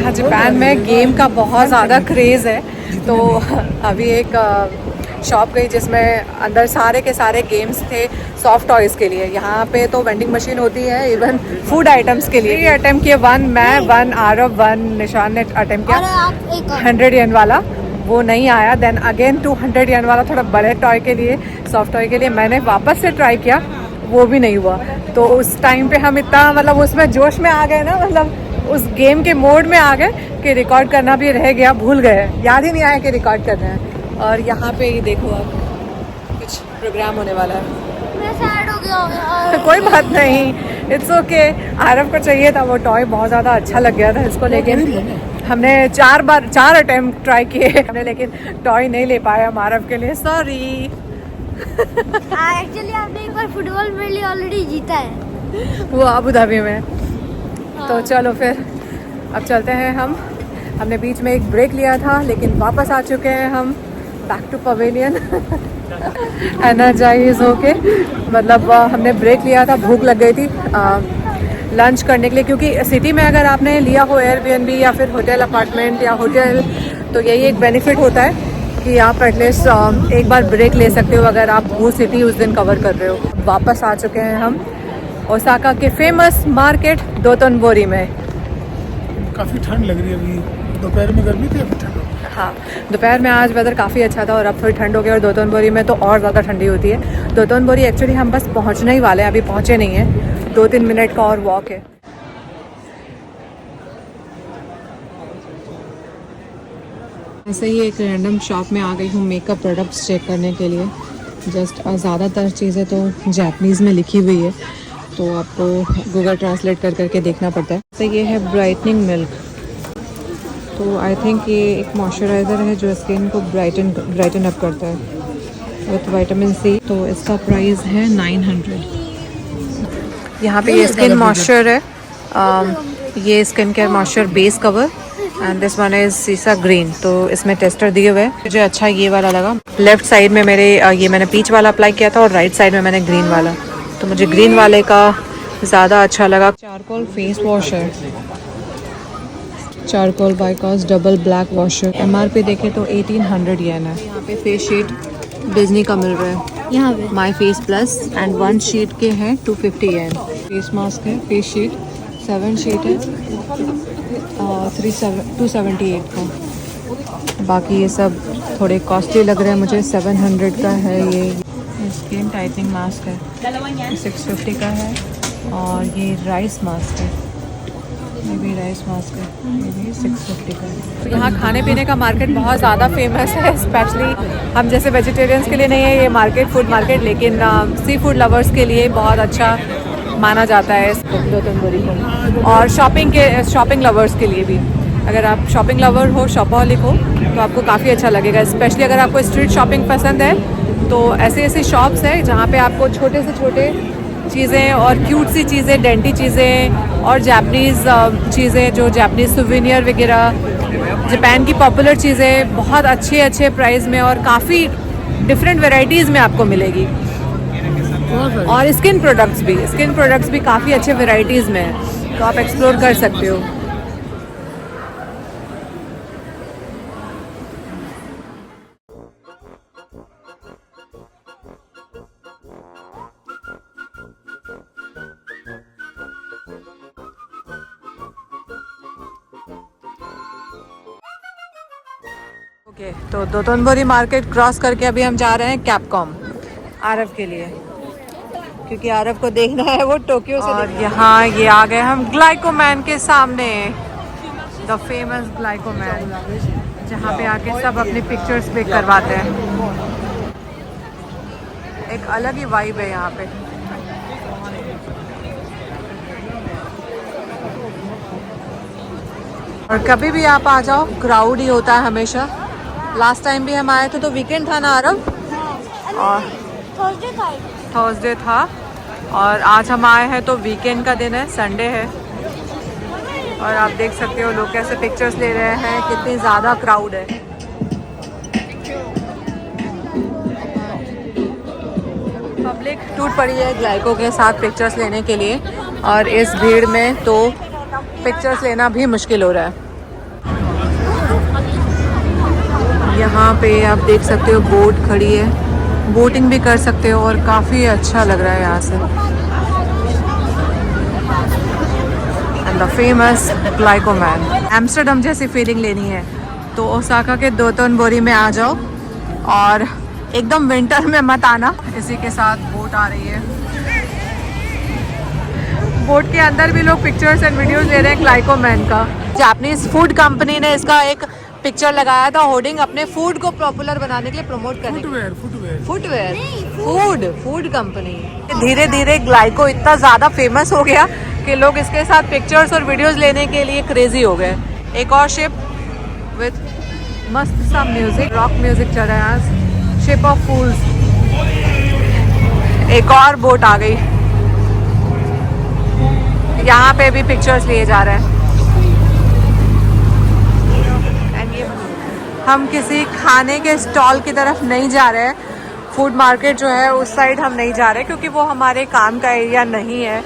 यहाँ जापान में गेम का बहुत ज़्यादा क्रेज़ है। तो अभी एक शॉप गई जिसमें अंदर सारे के सारे गेम्स थे सॉफ्ट टॉयज़ के लिए। यहाँ पे तो वेंडिंग मशीन होती है इवन फूड आइटम्स के लिए। अटेम्प्ट किए, वन मैं, वन आरव, वन निशान ने अटेम्प्ट किया 100 येन वाला, वो नहीं आया। देन अगेन 200 येन वाला थोड़ा बड़े टॉय के लिए, सॉफ्ट टॉय के लिए मैंने वापस से ट्राई किया, वो भी नहीं हुआ। तो उस टाइम पे हम इतना मतलब उसमें जोश में आ गए ना, मतलब उस गेम के मोड में आ गए कि रिकॉर्ड करना भी रह गया, भूल गए, याद ही नहीं आया कि रिकॉर्ड करना है। और यहाँ पे ही देखो आप कुछ प्रोग्राम होने वाला है। मैं सैड हो गया। कोई बात नहीं, इट्स ओके। आरव को चाहिए था वो टॉय, बहुत ज़्यादा अच्छा लग गया था इसको, लेकिन हमने 4 अटेम्प्ट ट्राई किए हमने, लेकिन टॉय नहीं ले पाया हम आरव के लिए, सॉरी। एक्चुअली आपने एक बार फुटबॉल मेरे लिए ऑलरेडी जीता है, वो अबू धाबी में। तो चलो फिर अब चलते हैं हम। हमने बीच में एक ब्रेक लिया था लेकिन वापस आ चुके हैं हम बैक टू पवेलियन एनर्जाइज होके। मतलब हमने ब्रेक लिया था, भूख लग गई थी लंच करने के लिए, क्योंकि सिटी में अगर आपने लिया हो एयरबीएनबी या फिर होटल अपार्टमेंट या होटल, तो यही एक बेनिफिट होता है कि आप एटलीस्ट एक बार ब्रेक ले सकते हो अगर आप वो सिटी उस दिन कवर कर रहे हो। वापस आ चुके हैं हम ओसाका के फेमस मार्केट दोतोनबोरी में। काफ़ी ठंड लग रही है अभी, दोपहर में गर्मी थी, अभी ठंड हो गई। हाँ, दोपहर में आज वेदर काफ़ी अच्छा था और अब थोड़ी ठंड हो गई। और दोतोनबोरी में तो और ज़्यादा ठंडी होती है। दोतोनबोरी एक्चुअली हम बस पहुँचने ही वाले हैं, अभी पहुँचे नहीं हैं, 2-3 मिनट का और वॉक है। ऐसे ही एक रैंडम शॉप में आ गई हूँ मेकअप प्रोडक्ट्स चेक करने के लिए। जस्ट ज़्यादातर चीज़ें तो जापानीज़ में लिखी हुई है, तो आपको गूगल ट्रांसलेट कर करके देखना पड़ता है। तो ये है ब्राइटनिंग मिल्क, तो आई थिंक ये एक मॉइस्चराइज़र है जो स्किन को ब्राइटन अप करता है विथ विटामिन सी। तो इसका प्राइस है 900। यहाँ पे ये स्किन मॉइस्चर है, ये skin care moisture base cover and this one is सीसा ग्रीन। तो इसमें टेस्टर दिए हुए हैं। मुझे अच्छा ये वाला लगा। लेफ्ट साइड में मेरे ये मैंने पीच वाला अप्लाई किया था और राइट साइड में मैंने ग्रीन वाला, तो मुझे ग्रीन वाले का ज़्यादा अच्छा लगा। चारकोल फेस वॉश है, charcoal because double black washer. MRP देखे तो 1800 येन है। यहाँ पे फेस शीट डिज्नी का मिल रहा है, यहाँ पे my face plus, and 1 sheet के हैं 250 येन। फेस मास्क है, फेस शीट 7 शीट है 278 का। बाकी ये सब थोड़े कॉस्टली लग रहे हैं मुझे। 700 का है ये स्किन टाइटनिंग मास्क है, 650 का है। और ये राइस मास्क है, ये भी राइस मास्क है, ये भी 650 का है। यहाँ खाने पीने का मार्केट बहुत ज़्यादा फेमस है, स्पेशली हम जैसे वेजिटेरियंस के लिए नहीं है ये मार्केट, फूड मार्केट, लेकिन सी फूड लवर्स के लिए बहुत अच्छा माना जाता है इस दोतोनबोरी को। और शॉपिंग लवर्स के लिए भी, अगर आप शॉपिंग लवर हो, शॉपहॉलिक हो, तो आपको काफ़ी अच्छा लगेगा। स्पेशली अगर आपको स्ट्रीट शॉपिंग पसंद है तो ऐसी शॉप्स है जहाँ पे आपको छोटे से छोटे चीज़ें और क्यूट सी चीज़ें, डेंटी चीज़ें और जापानीज़ चीज़ें, जो जापानीज़ सुवेनियर वगैरह, जापान की पॉपुलर चीज़ें बहुत अच्छे प्राइस में और काफ़ी डिफरेंट वेराइटीज़ में आपको मिलेगी। और स्किन प्रोडक्ट्स भी काफ़ी अच्छे वेराइटीज़ में है, तो आप एक्सप्लोर कर सकते हो। ओके, तो दोतोनबोरी मार्केट क्रॉस करके अभी हम जा रहे हैं कैपकॉम आरव के लिए, क्योंकि आरव को देखना है वो टोक्यो से। और यहाँ ये आ गए हम ग्लाइकोमैन के सामने, द फेमस ग्लाइकोमैन, जहाँ पे आके सब अपने पिक्चर्स क्लिक करवाते हैं। एक अलग ही वाइब है यहाँ पे। और कभी भी आप आ जाओ क्राउड ही होता है हमेशा। लास्ट टाइम भी हम आए थे तो वीकेंड था ना आरव, और थर्सडे था, और आज हम आए हैं तो वीकेंड का दिन है, संडे है। और आप देख सकते हो लोग कैसे पिक्चर्स ले रहे हैं, कितनी ज़्यादा क्राउड है। पब्लिक टूट पड़ी है ग्लाइको के साथ पिक्चर्स लेने के लिए, और इस भीड़ में तो पिक्चर्स लेना भी मुश्किल हो रहा है। यहाँ पे आप देख सकते हो बोट खड़ी है, बोटिंग भी कर सकते हो और काफ़ी अच्छा लग रहा है यहाँ से। And the famous glycoman. Amsterdam जैसी फीलिंग लेनी है तो ओसाका के दोतोनबोरी में आ जाओ, और एकदम विंटर में मत आना। इसी के साथ बोट आ रही है, बोट के अंदर भी लोग पिक्चर्स एंड वीडियोस ले रहे हैं ग्लाइकोमैन का। जापानीज फूड कंपनी ने इसका एक पिक्चर लगाया था होर्डिंग, अपने फूड को पॉपुलर बनाने के लिए, प्रमोट करने के लिए। Footwear food company. धीरे धीरे ग्लाइको इतना ज़्यादा फेमस हो गया कि लोग इसके साथ पिक्चर्स और वीडियोस लेने के लिए क्रेजी हो गए। एक और शिप विद मस्त सा म्यूजिक, रॉक म्यूजिक चल रहा है, शिप ऑफ फूल्स। एक और बोट आ गई, यहाँ पे भी पिक्चर्स लिए जा रहे हैं। हम किसी खाने के स्टॉल की तरफ नहीं जा रहे हैं, फूड मार्केट जो है उस साइड हम नहीं जा रहे क्योंकि वो हमारे काम का एरिया नहीं है,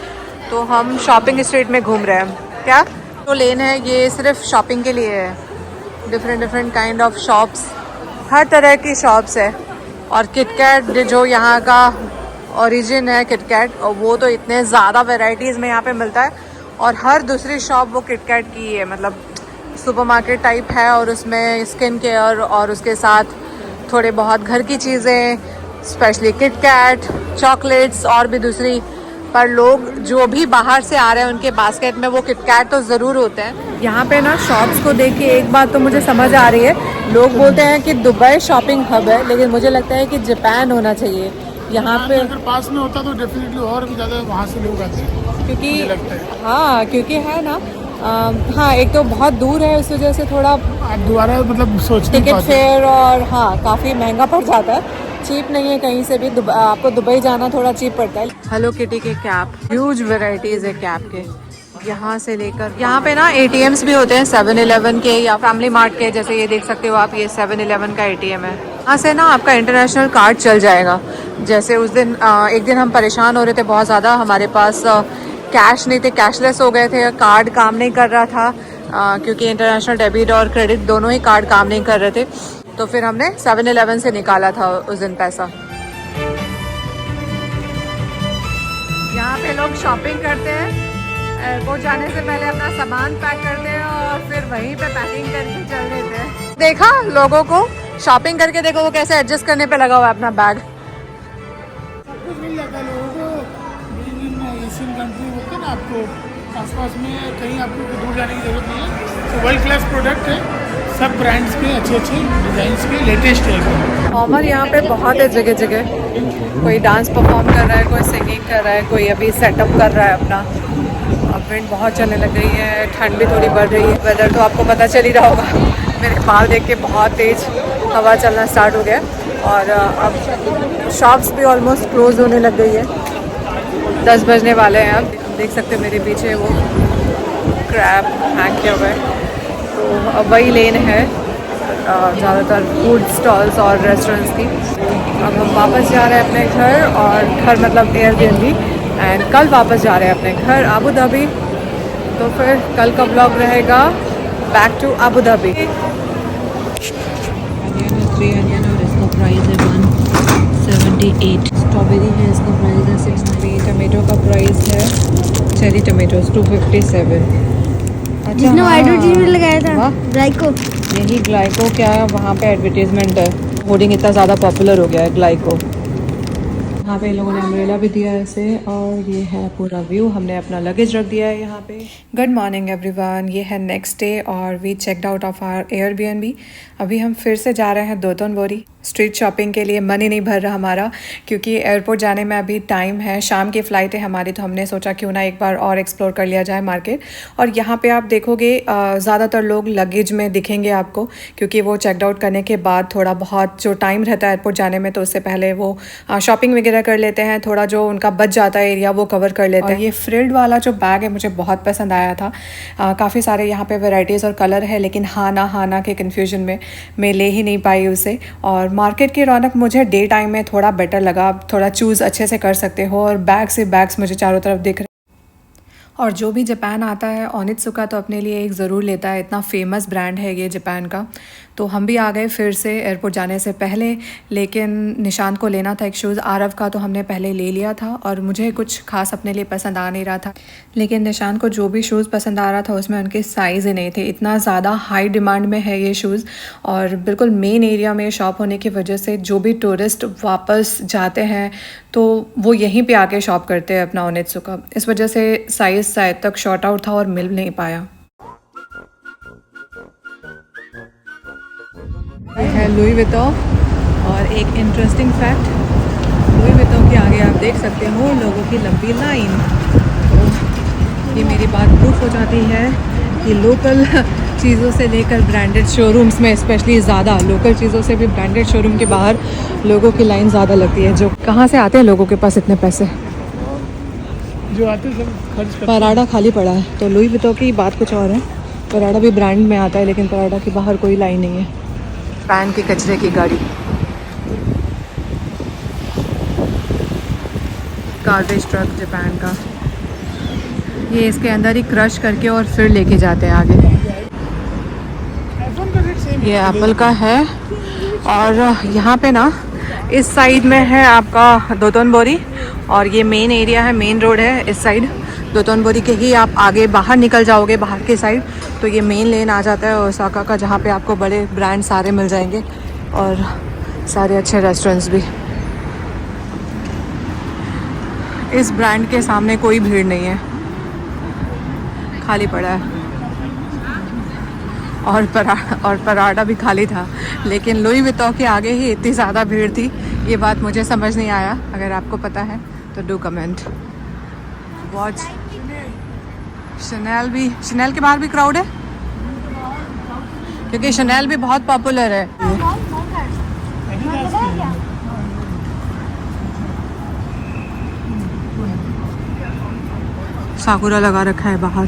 तो हम शॉपिंग स्ट्रीट में घूम रहे हैं। क्या तो लेन है ये सिर्फ शॉपिंग के लिए है, डिफरेंट काइंड ऑफ शॉप्स, हर तरह की शॉप्स है। और किटकैट जो यहाँ का ओरिजिन है किटकैट, और वो तो इतने ज़्यादा वेराइटीज़ में यहाँ पे मिलता है, और हर दूसरी शॉप वो किटकैट की है, मतलब सुपरमार्केट टाइप है, और उसमें स्किन केयर और उसके साथ थोड़े बहुत घर की चीज़ें, स्पेशली किटकैट, चॉकलेट्स और भी दूसरी। पर लोग जो भी बाहर से आ रहे हैं उनके बास्केट में वो किटकैट तो ज़रूर होते हैं। यहाँ पे ना शॉप्स को देख के एक बात तो मुझे समझ आ रही है, लोग बोलते हैं कि दुबई शॉपिंग हब है, लेकिन मुझे लगता है कि जापान होना चाहिए यहाँ पे। अगर पास में होता तो डेफिनेटली और भी ज़्यादा वहाँ से लोग आते हैं, क्योंकि लगता है। हाँ, क्योंकि है ना, हाँ एक तो बहुत दूर है, उस वजह से थोड़ा आप दोबारा मतलब सोच टिकट फेयर और हाँ काफ़ी महंगा पड़ जाता है, चीप नहीं है कहीं से भी। आपको दुबई जाना थोड़ा चीप पड़ता है। हेलो किटी के कैप, ह्यूज वेराइटीज़ है कैप के, यहाँ से लेकर यहाँ पे ना ATMs भी होते हैं 7-Eleven के या फैमिली मार्ट के, जैसे ये देख सकते हो आप, ये 7-Eleven का ATM है। यहाँ से ना आपका इंटरनेशनल कार्ड चल जाएगा। जैसे उस दिन एक दिन हम परेशान हो रहे थे बहुत ज़्यादा, हमारे पास कैश नहीं थे, कैशलेस हो गए थे, कार्ड काम नहीं कर रहा था, क्योंकि इंटरनेशनल डेबिट और क्रेडिट दोनों ही कार्ड काम नहीं कर रहे थे, तो फिर हमने 7-Eleven से निकाला था उस दिन पैसा। यहाँ पे लोग शॉपिंग करते हैं, एयरपोर्ट जाने से पहले अपना सामान पैक करते हैं और फिर वहीं पे पैकिंग करके चल देते हैं। देखा लोगों को शॉपिंग करके, देखो वो कैसे एडजस्ट करने पे लगा हुआ है अपना बैग। सब कुछ मिल जाता है लोगों को, एशियन कंट्री होते हैं ना, आपको आसपास में कहीं आपको दूर जाने की जरूरत नहीं है। तो वर्ल्ड क्लास प्रोडक्ट है, सब ब्रांड्स के अच्छे डिज़ाइंस के, लेटेस्ट है। ऑमर यहाँ पे बहुत है जगह जगह, कोई डांस परफॉर्म कर रहा है, कोई सिंगिंग कर रहा है, कोई अभी सेटअप कर रहा है अपना। अब विंड बहुत चलने लग गई है, ठंड भी थोड़ी बढ़ रही है, वेदर तो आपको पता चल ही रहा होगा। मेरे बाल देख के बहुत तेज़ हवा चलना स्टार्ट हो गया, और अब शॉप्स भी ऑलमोस्ट क्लोज होने लग गई है, 10 बजने वाले हैं। अब देख सकते हैं मेरे पीछे वो क्रैब हैंग किया हुआ है, तो अब वही लेन है ज़्यादातर फूड स्टॉल्स और रेस्टोरेंट्स की। अब हम वापस जा रहे हैं अपने घर, और घर मतलब एयरबीएनबी, एंड कल वापस जा रहे हैं अपने घर अबू धाबी। तो फिर कल का ब्लॉग रहेगा back to Abu Dhabi. Onion और इसका प्राइस है 178। स्ट्रॉबेरी है, इसका प्राइस है 60। टमाटो का प्राइस है, चेरी टमाटोज 257। जिसने एडवर्टाइजमेंट लगाया था वाह। ग्लाइको, यही ग्लाइको क्या है, वहाँ पे एडवर्टीजमेंट है, होर्डिंग इतना ज़्यादा पॉपुलर हो गया है ग्लाइको। यहाँ पे इन लोगों ने अम्ब्रेला भी दिया है इसे, और ये है पूरा व्यू। हमने अपना लगेज रख दिया है यहाँ पे। गुड मॉर्निंग एवरीवन, ये है नेक्स्ट डे और we checked out of our Airbnb. अभी हम फिर से जा रहे हैं दोतोनबोरी स्ट्रीट शॉपिंग के लिए। मन ही नहीं भर रहा हमारा, क्योंकि एयरपोर्ट जाने में अभी टाइम है, शाम की फ़्लाइट है हमारी, तो हमने सोचा क्यों ना एक बार और एक्सप्लोर कर लिया जाए मार्केट। और यहाँ पे आप देखोगे ज़्यादातर लोग लगेज में दिखेंगे आपको, क्योंकि वो चेकड आउट करने के बाद थोड़ा बहुत जो टाइम रहता है एयरपोर्ट जाने में, तो उससे पहले वो शॉपिंग वगैरह कर लेते हैं, थोड़ा जो उनका बच जाता है एरिया वो कवर कर लेते हैं। ये फ्रिल्ड वाला जो बैग है मुझे बहुत पसंद आया था। काफ़ी सारे यहाँ पे वैरायटीज़ और कलर है, लेकिन हाना के कन्फ्यूजन में मैं ले ही नहीं पाई उसे। और मार्केट की रौनक मुझे डे टाइम में थोड़ा बेटर लगा, थोड़ा चूज़ अच्छे से कर सकते हो, और बैग्स मुझे चारों तरफ दिख रहे। और जो भी जापान आता है ओनित्सुका तो अपने लिए एक ज़रूर लेता है, इतना फेमस ब्रांड है ये जापान का। तो हम भी आ गए फिर से एयरपोर्ट जाने से पहले, लेकिन निशांत को लेना था एक शूज़ आरव का, तो हमने पहले ले लिया था और मुझे कुछ खास अपने लिए पसंद आ नहीं रहा था। लेकिन निशांत को जो भी शूज़ पसंद आ रहा था उसमें उनके साइज़ ही नहीं थे। इतना ज़्यादा हाई डिमांड में है ये शूज़ और बिल्कुल मेन एरिया में शॉप होने की वजह से जो भी टूरिस्ट वापस जाते हैं तो वो यहीं पे आके शॉप करते हैं अपना ओनित्सुका। इस वजह से साइज़ शायद तक शॉर्ट आउट था और मिल नहीं पाया। ये है लुई विटॉन और एक इंटरेस्टिंग फैक्ट, लुई विटॉन के आगे आप देख सकते हो लोगों की लंबी लाइन। तो ये मेरी बात प्रूफ हो जाती है कि लोकल चीज़ों से लेकर ब्रांडेड शोरूम्स में स्पेशली ज़्यादा, लोकल चीज़ों से भी ब्रांडेड शोरूम के बाहर लोगों की लाइन ज़्यादा लगती है। जो कहाँ से आते हैं लोगों के पास इतने पैसे, जो आते सब खर्च करते हैं। पराडा खाली पड़ा है। तो लुई विटॉन की बात कुछ और है, पराडा भी ब्रांड में आता है लेकिन पराडा के बाहर कोई लाइन नहीं है। जापान की कचरे की गाड़ी, गार्बेज ट्रक जापान का, ये इसके अंदर ही क्रश करके और फिर लेके जाते हैं आगे। iPhone का रेट सेम ये एप्पल का है और यहाँ पे ना इस साइड में है आपका दोतोनबोरी और ये मेन एरिया है, मेन रोड है इस साइड। दोतोनबोरी के ही आप आगे बाहर निकल जाओगे बाहर की साइड तो ये मेन लेन आ जाता है ओसाका का, जहाँ पे आपको बड़े ब्रांड सारे मिल जाएंगे और सारे अच्छे रेस्टोरेंट्स भी। इस ब्रांड के सामने कोई भीड़ नहीं है, खाली पड़ा है। और पराडा भी खाली था, लेकिन लुई विटॉन के आगे ही इतनी ज़्यादा भीड़ थी, ये बात मुझे समझ नहीं आया। अगर आपको पता है तो डू कमेंट। वॉच शनेल के बाहर भी क्राउड है क्योंकि शनेल भी बहुत पॉपुलर है। साकुरा लगा रखा है बाहर।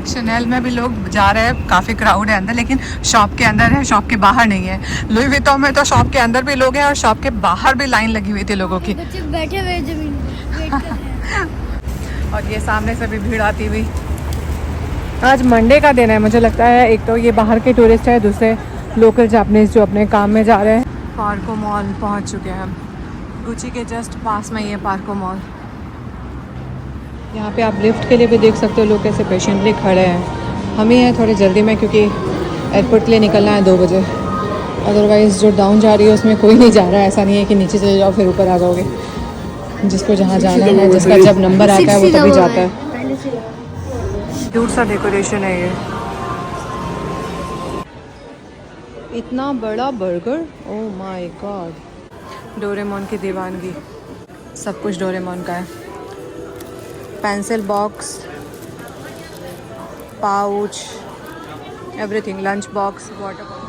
शनेल में भी लोग जा रहे हैं, काफ़ी क्राउड है अंदर, लेकिन शॉप के अंदर है, शॉप के बाहर नहीं है। लुई विटॉन में तो शॉप के अंदर भी लोग हैं और शॉप के बाहर भी लाइन लगी हुई थी लोगों की। बच्चे बैठे हुए जमीन पे वेट कर रहे हैं। और ये सामने से भी भीड़ आती हुई। आज मंडे का दिन है मुझे लगता है। एक तो ये बाहर के टूरिस्ट है, दूसरे लोकल जापानीज जो अपने काम में जा रहे हैं। पार्को मॉल पहुंच चुके हैं हम, गुची के जस्ट पास में ये पार्को मॉल। यहाँ पे आप लिफ्ट के लिए भी देख सकते हो लोग कैसे पेशेंटली खड़े हैं। हम ही हैं थोड़े जल्दी में क्योंकि एयरपोर्ट के लिए निकलना है 2 बजे। अदरवाइज़ जो डाउन जा रही है उसमें कोई नहीं जा रहा है। ऐसा नहीं है कि नीचे चले जाओ फिर ऊपर आ जाओगे। जिसको जहाँ जाना है, जिसका जब नंबर आता है वो तभी जाता है। क्यूट सा डेकोरेशन है ये। इतना बड़ा burger, oh my God. Doraemon की दीवानगी, सब कुछ डोरेमोन का है। Pencil box, pouch, everything, lunch box, water box.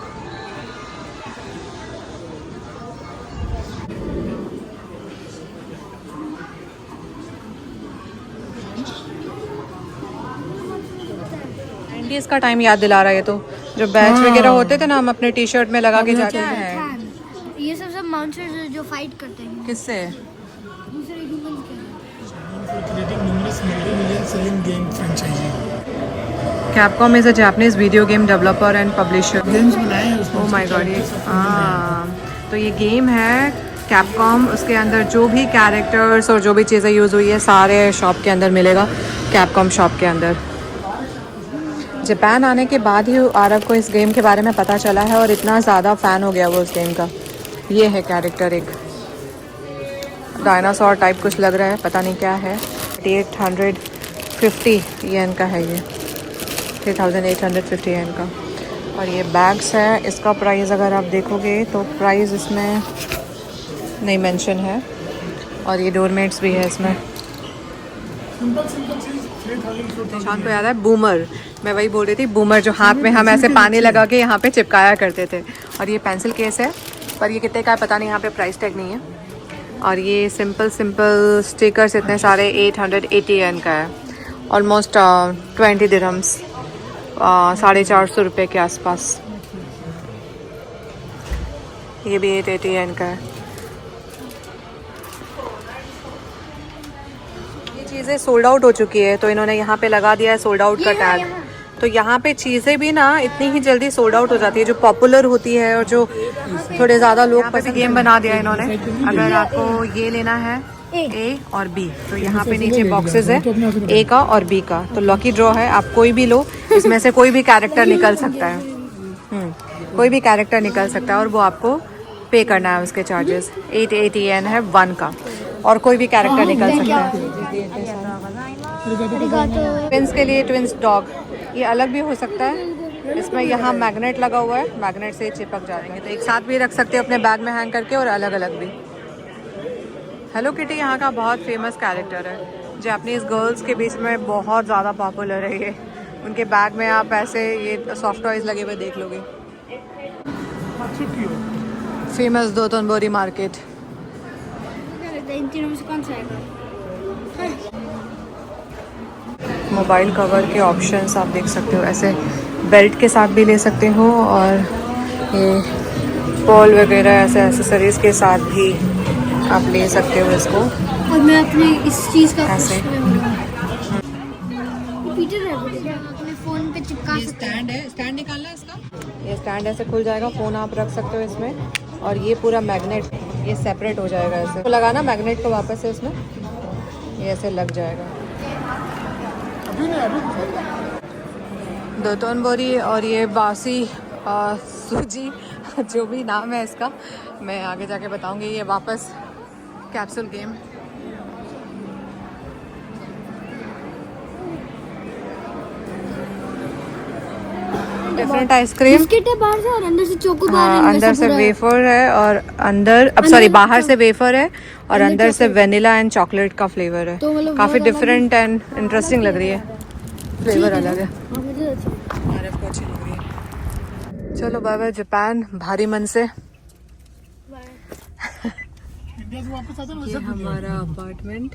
Nineties का टाइम याद दिला रहा है ये तो। जो बैच वगैरह होते थे ना, हम अपने टी शर्ट में लगा के जाते हैं। ये सब मॉन्स्टर्स जो फाइट करते हैं किससे? दूसरे ह्यूमन के। creating numerous multi-million selling game franchise। Capcom is a Japanese video game developer and publisher. Games बनाए हैं उसमें। Oh my god, ये तो ये गेम है कैपकॉम। उसके अंदर जो भी कैरेक्टर्स और जो भी चीज़ें यूज़ हुई है सारे शॉप के अंदर मिलेगा, कैपकॉम शॉप के अंदर। जापान आने के बाद ही आरव को इस गेम के बारे में पता चला है और इतना ज़्यादा फ़ैन हो गया वो उस गेम का। ये है कैरेक्टर, एक डायनासोर टाइप कुछ लग रहा है, पता नहीं क्या है। 850 येन का है ये, 3850 येन का। और ये बैग्स है, इसका प्राइस अगर आप देखोगे तो प्राइस इसमें नहीं मेंशन है। और ये डोरमेट्स भी है इसमें। शान को याद है बूमर, मैं वही बोल रही थी, बूमर जो हाथ में हम ऐसे पानी लगा के यहाँ पे चिपकाया करते थे। और ये पेंसिल केस है, पर ये कितने का है पता नहीं, यहाँ पे प्राइस टैग नहीं है। और ये सिंपल स्टिकर्स इतने सारे 880 येन का है, ऑलमोस्ट 20 दिरहम्स, 450 रुपये के आसपास। ये भी 880 येन का है। चीज़ें सोल्ड आउट हो चुकी है, तो इन्होंने यहाँ पे लगा दिया है सोल्ड आउट का टैग। तो यहाँ पे चीज़ें भी ना इतनी ही जल्दी सोल्ड आउट हो जाती है, जो पॉपुलर होती है और जो थोड़े ज़्यादा लोग पसंद। गेम बना दिया इन्होंने, अगर आपको ये लेना है ए और बी, तो यहाँ पे नीचे बॉक्सेस है ए का और बी का। तो लकी ड्रॉ है, आप कोई भी लो, इसमें से कोई भी कैरेक्टर निकल सकता है। कोई भी कैरेक्टर निकल सकता है और वो आपको पे करना है उसके चार्जेस। 8 yen है 1 का, और कोई भी कैरेक्टर निकल सकता है। ट्विंस के लिए ट्विंस डॉग, ये अलग भी हो सकता है। इसमें यहाँ मैग्नेट लगा हुआ है, मैग्नेट से चिपक जाएंगे, तो एक साथ भी रख सकते हो अपने बैग में हैंग करके, और अलग अलग भी। हेलो किटी यहाँ का बहुत फेमस कैरेक्टर है, जापानीज गर्ल्स के बीच में बहुत ज़्यादा पॉपुलर है ये। उनके बैग में आप ऐसे ये सॉफ्ट टॉयज लगे हुए देख लोगे। Famous दोतनबोरी market. इन तीनों में से कौन सा आएगा? मोबाइल कवर के ऑप्शंस आप देख सकते हो, ऐसे बेल्ट के साथ भी ले सकते हो, और ये पॉल वगैरह ऐसे एसेसरीज के साथ भी आप ले सकते हो इसको। और मैं अपने इस चीज का ऐसे पीटर है, अपने फोन पे चिपका सकते हैं। है, स्टैंड निकालना है इसका। ये स्टैंड ऐसे खुल जाएगा, फ़ोन आप रख सकते हो इसमें, और ये पूरा मैग्नेट ये सेपरेट हो जाएगा। ऐसे तो लगाना मैग्नेट को वापस से इसमें, ये ऐसे लग जाएगा। दोतनबोरी और ये बासी सूजी जो भी नाम है इसका, मैं आगे जाके बताऊंगी। ये वापस capsule game. Different ice cream, biscuit है बाहर से और अंदर से चोको बार है। अंदर से वेफर है और अंदर, अब सॉरी, बाहर से वेफर है और अंदर से वेनिला एंड चॉकलेट का फ्लेवर है। तो मतलब काफ़ी डिफरेंट एंड इंटरेस्टिंग लग रही है, फ्लेवर अलग है। मुझे अच्छा आरफ को अच्छी लग रही है। चलो बाय बाय जापान, भारी मन से। इंडिया से वापस आता ये हमारा अपार्टमेंट।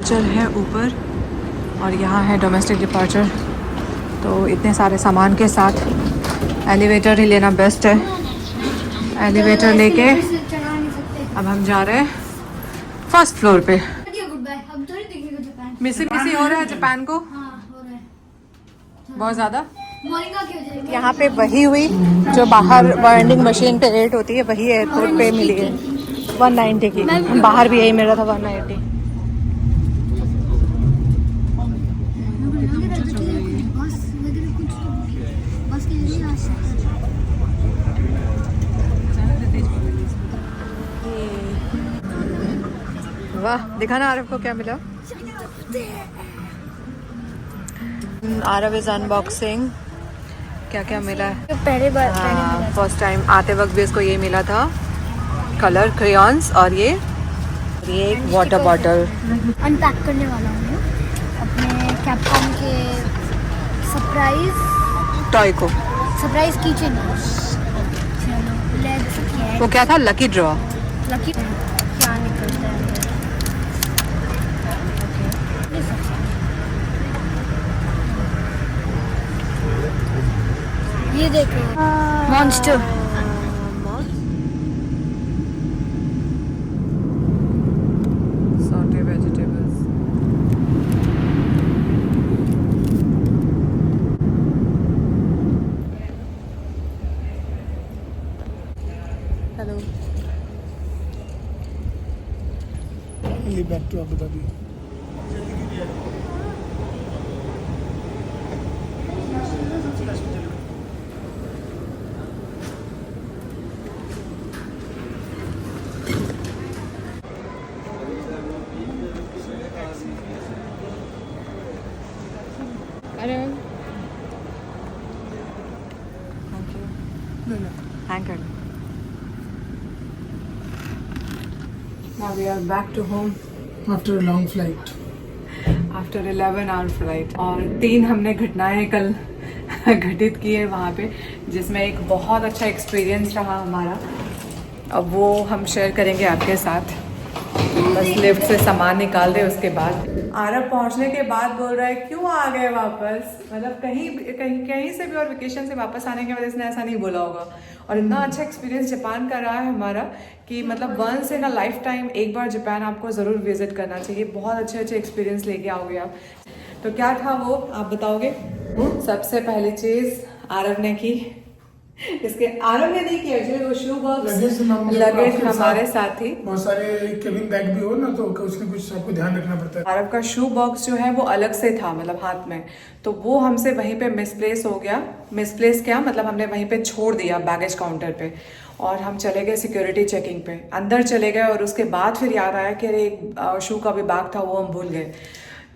चल है ऊपर, और यहाँ है डोमेस्टिक डिपार्चर। तो इतने सारे सामान के साथ एलिवेटर ही लेना बेस्ट है। एलिवेटर लेके अब हम जा रहे हैं फर्स्ट फ्लोर पे। मिसिंग किसी हो रहा है जापान को बहुत ज़्यादा। यहाँ पे वही हुई जो बाहर वेंडिंग मशीन पे रेट होती है, वही एयरपोर्ट पे मिली है 190 की। बाहर भी यही मिल रहा था 190। वाह, दिखाना आरव को क्या मिला। आरव इज अनबॉक्सिंग, क्या क्या मिला है। पहले बार फर्स्ट टाइम आते वक्त भी इसको ये मिला था, कलर क्रेयॉन्स, और ये एक वाटर बॉटल। अनपैक करने वाला हूँ अपने कैपकॉम के सरप्राइज टॉय को, सरप्राइज किचन। वो क्या था, लकी ड्रॉ। लकी क्या निकलता है। ये देखो monster. Saute vegetables. Hello, back to Abu Dhabi. अरे हैंग कर। Now we are back to home after a long flight. After 11 hour flight. और 3 हमने घटनाएं कल घटित की है वहाँ पे, जिसमें एक बहुत अच्छा एक्सपीरियंस रहा हमारा। अब वो हम शेयर करेंगे आपके साथ। बस लिफ्ट से सामान निकाल दे उसके बाद। आरब पहुंचने के बाद बोल रहा है क्यों आ गए वापस, मतलब कहीं से भी और वेकेशन से वापस आने के बाद इसने ऐसा नहीं बोला होगा। और इतना अच्छा एक्सपीरियंस जापान का रहा है हमारा कि मतलब once in a lifetime एक बार जापान आपको ज़रूर विजिट करना चाहिए। बहुत अच्छे एक्सपीरियंस लेके आओगे आप। तो क्या था वो आप बताओगे? सबसे पहली चीज़ आरब ने की, इसके आरब ने नहीं किया एक्चुअली, वो शू बॉक्स लगेज हमारे साथ थी। बहुत सारे केबिन बैग भी हो ना, तो उसमें कुछ आपको ध्यान रखना पड़ता है। आरब का शू बॉक्स जो है वो अलग से था, मतलब हाथ में, तो वो हमसे वहीं पे मिसप्लेस हो गया। मिसप्लेस क्या मतलब, हमने वहीं पे छोड़ दिया बैगेज काउंटर पे, और हम चले गए सिक्योरिटी चेकिंग पे। अंदर चले गए और उसके बाद फिर याद आया कि अरे एक शू का भी बैग था, वो हम भूल गए।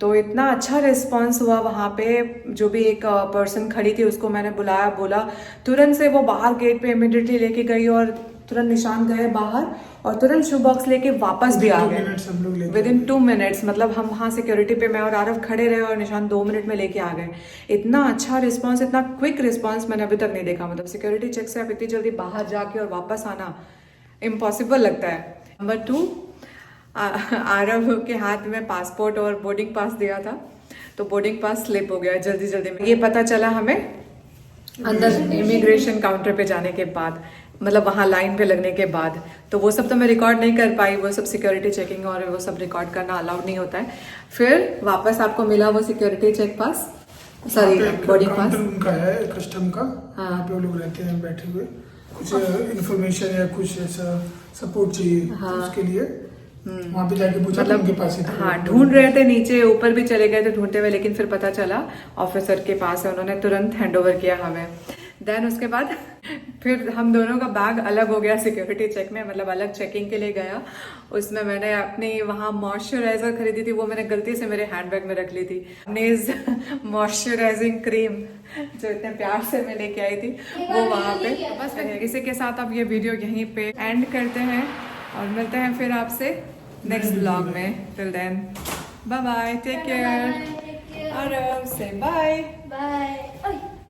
तो इतना अच्छा रिस्पांस हुआ वहाँ पे। जो भी एक पर्सन खड़ी थी उसको मैंने बुलाया, बोला तुरंत से वो बाहर गेट पे इमिडिएटली लेके गई और तुरंत निशान गए बाहर और तुरंत शू बॉक्स लेके वापस भी आ गए विद इन 2 मिनट्स। मतलब हम वहाँ सिक्योरिटी पे मैं और आरव खड़े रहे और निशान 2 मिनट में लेके आ गए। इतना अच्छा रिस्पांस, इतना क्विक रिस्पांस मैंने अभी तक नहीं देखा। मतलब सिक्योरिटी चेक से आप इतनी जल्दी बाहर जाके और वापस आना इम्पॉसिबल लगता है। नंबर 2, आरव के हाथ में पासपोर्ट और बोर्डिंग पास दिया था, तो बोर्डिंग पास स्लिप हो गया जल्दी में। ये पता चला हमें अंदर इमिग्रेशन काउंटर पे जाने के बाद, मतलब वहाँ लाइन पे लगने के बाद। तो वो सब तो मैं रिकॉर्ड नहीं कर पाई, वो सब सिक्योरिटी चेकिंग और वो सब रिकॉर्ड करना अलाउड नहीं होता है। फिर वापस आपको मिला वो security cheque pass, sorry boarding pass. उनका है कस्टम का, हाँ। वहाँ पे वो लोग रहते हैं बैठे हुए, कुछ इन्फॉर्मेशन या कुछ ऐसा सपोर्ट चाहिए, हाँ। तो उसके लिए वहाँ पे जाके पूछा, मतलब उनके पास ही था। हाँ, ढूंढ रहे थे, नीचे ऊपर भी चले गए थे ढूंढते हुए, लेकिन फिर पता चला ऑफिसर के पास है, उन्होंने तुरंत हैंड ओवर किया हमें। देन उसके बाद फिर हम दोनों का बैग अलग हो गया सिक्योरिटी चेक में, मतलब अलग चेकिंग के लिए गया। उसमें मैंने अपनी वहाँ मॉइस्चराइजर खरीदी थी, वो मैंने गलती से मेरे हैंड बैग में रख ली थी। नेज मॉइस्चराइजिंग क्रीम जो इतने प्यार से मैं लेके आई थी, वो वहाँ पे। बस इसी के साथ अब ये वीडियो यहीं पे एंड करते हैं और मिलते हैं फिर आपसे नेक्स्ट ब्लॉग में। Till then bye bye, take care. Aarav से बाय बाय।